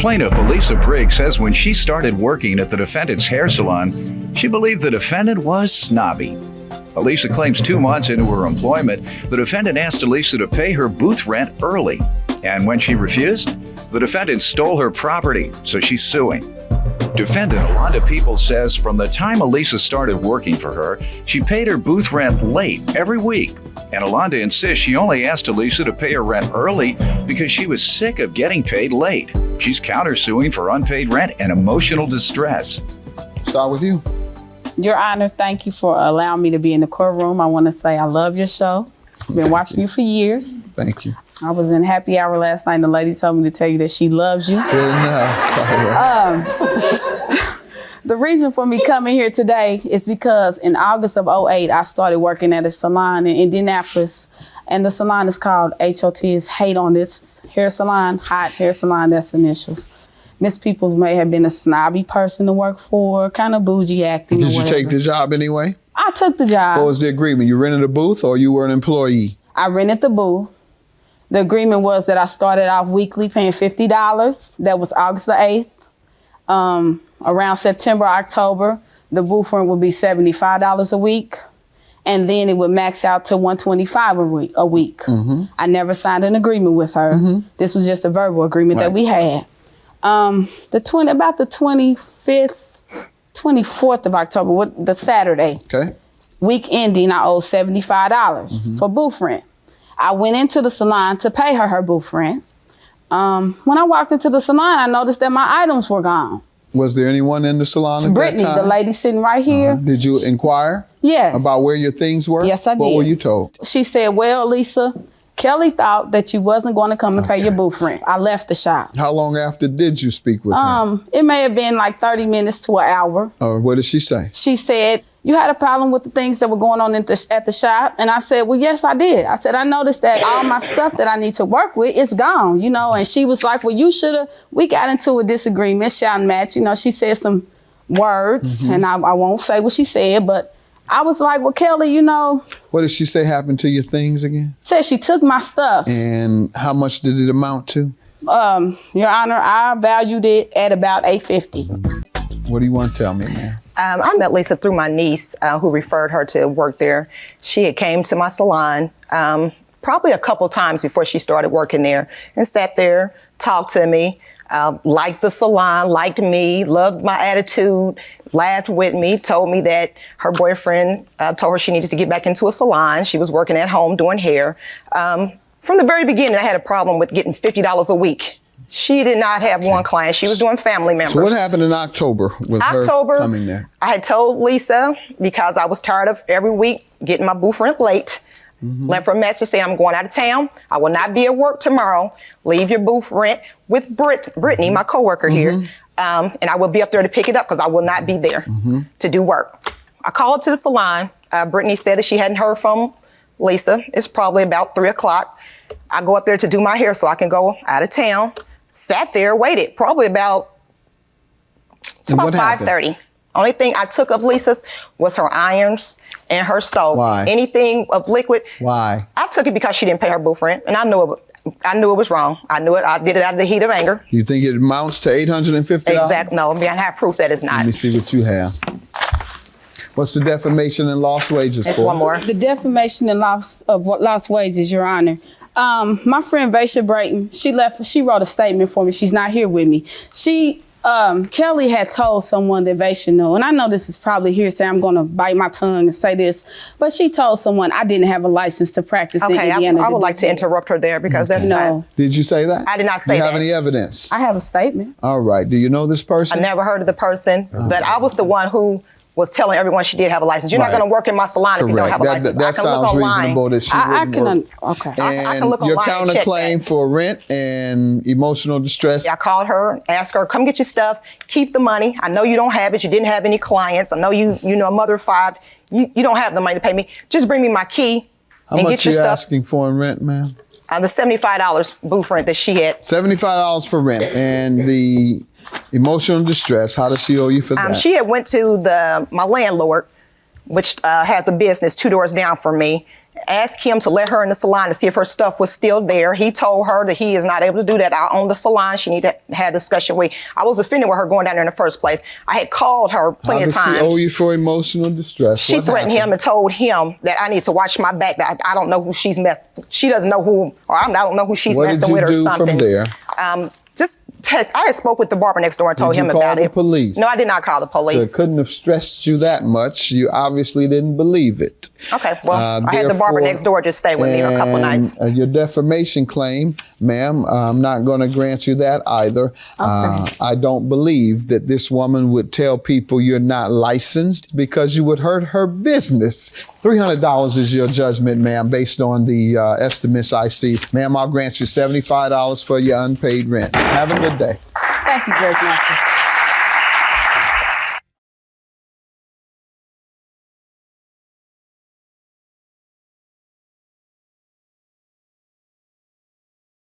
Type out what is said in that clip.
Plaintiff Elisa Briggs says when she started working at the defendant's hair salon, she believed the defendant was snobby. Elisa claims 2 months into her employment, the defendant asked Elisa to pay her booth rent early. And when she refused, the defendant stole her property, so she's suing. Defendant Alonda People says from the time Elisa started working for her, she paid her booth rent late every week. And Alonda insists she only asked Elisa to pay her rent early because she was sick of getting paid late. She's countersuing for unpaid rent and emotional distress. Start with you. Your Honor, thank you for allowing me to be in the courtroom. I want to say I love your show. I've been watching you for years. Thank you. I was in happy hour last night and the lady told me to tell you that she loves you. Good enough. The reason for me coming here today is because in August of 2008, I started working at a salon in Indianapolis. And the salon is called HOT, is Hate on This Hair Salon, Hot Hair Salon, that's initials. Miss Peoples may have been a snobby person to work for, kind of bougie acting. Did you take the job anyway? I took the job. What was the agreement? You rented a booth or you were an employee? I rented the booth. The agreement was that I started off weekly paying $50. That was August the 8th. Around September, October, the booth rent would be $75 a week. And then it would max out to $125 a week. Mm-hmm. I never signed an agreement with her. Mm-hmm. This was just a verbal agreement that we had. About the 25th, 24th of October, the Saturday, week ending, I owed $75 for booth rent. I went into the salon to pay her booth rent. When I walked into the salon, I noticed that my items were gone. Was there anyone in the salon at Brittany, that time? the lady sitting right here. Did you inquire? Yes. About where your things were? Yes, I did. What were you told? She said, well, Lisa, Kelly thought that you wasn't going to come and pay your booth rent. I left the shop. How long after did you speak with her? It may have been like 30 minutes to an hour. What did she say? She said, you had a problem with the things that were going on at the shop? And I said, well, yes, I did. I said, I noticed that all my stuff that I need to work with is gone, you know? And she was like, well, you should have, we got into a disagreement, shout and match. You know, she said some words, and I won't say what she said, but I was like, well, Kelly, you know. What did she say happened to your things again? Said she took my stuff. And how much did it amount to? Your Honor, I valued it at about $850. What do you want to tell me, man? I met Lisa through my niece who referred her to work there. She had came to my salon probably a couple times before she started working there and sat there, talked to me, liked the salon, liked me, loved my attitude, laughed with me, told me that her boyfriend told her she needed to get back into a salon. She was working at home doing hair. From the very beginning, I had a problem with getting $50 a week. She did not have one client. She was doing family members. So what happened in October with her coming there? I had told Lisa, because I was tired of every week getting my booth rent late, left her a message saying, I'm going out of town. I will not be at work tomorrow. Leave your booth rent with Brittany, my coworker here, and I will be up there to pick it up because I will not be there to do work. I called up to the salon. Brittany said that she hadn't heard from Lisa. It's probably about 3 o'clock. I go up there to do my hair so I can go out of town. Sat there, waited, probably about 5:30. Only thing I took of Lisa's was her irons and her stove. Why? Anything of liquid. Why? I took it because she didn't pay her booth rent, and I knew it was wrong. I knew it. I did it out of the heat of anger. You think it amounts to $850? Exactly. No, I have proof that it's not. Let me see what you have. What's the defamation and lost wages for? One more. The defamation and lost wages, Your Honor. My friend Vaisha Brayton, she wrote a statement for me. She's not here with me. Kelly had told someone that Vaisha knew, and I know this is probably hearsay. I'm going to bite my tongue and say this, but she told someone I didn't have a license to practice in Indiana. I would like to interrupt her there because that's not. Did you say that? I did not say that. Do you have any evidence? I have a statement. All right. Do you know this person? I never heard of the person, but I was the one who was telling everyone she did have a license. You're not going to work in my salon if you don't have a license. That sounds reasonable that she wouldn't work. Okay. And I can look your online and check counterclaim that. for rent and emotional distress. I called her, asked her, come get your stuff, keep the money. I know you don't have it. You didn't have any clients. I know you know a mother of 5. You don't have the money to pay me. Just bring me my key and get your stuff. How much are you asking for in rent, ma'am? The $75 booth rent that she had. $75 for rent. And the emotional distress, how does she owe you for that? She had went to my landlord, which has a business 2 doors down from me, asked him to let her in the salon to see if her stuff was still there. He told her that he is not able to do that. I own the salon. She needed to have a discussion with. I was offended with her going down there in the first place. I had called her plenty of times. How does she owe you for emotional distress? She What threatened happened? him and told him that I need to watch my back. That I don't know who she's She doesn't know who, or I don't know who she's What did messing you with or do something. from there? I had spoke with the barber next door and told Did you him call about the it. police? No, I did not call the police. So it couldn't have stressed you that much. You obviously didn't believe it. Okay, well, I had the barber next door just stay with me a couple of nights. Your defamation claim, ma'am, I'm not going to grant you that either. I don't believe that this woman would tell people you're not licensed because you would hurt her business. $300 is your judgment, ma'am, based on the estimates I see. Ma'am, I'll grant you $75 for your unpaid rent. Have a good day. Thank you, Judge Mathis.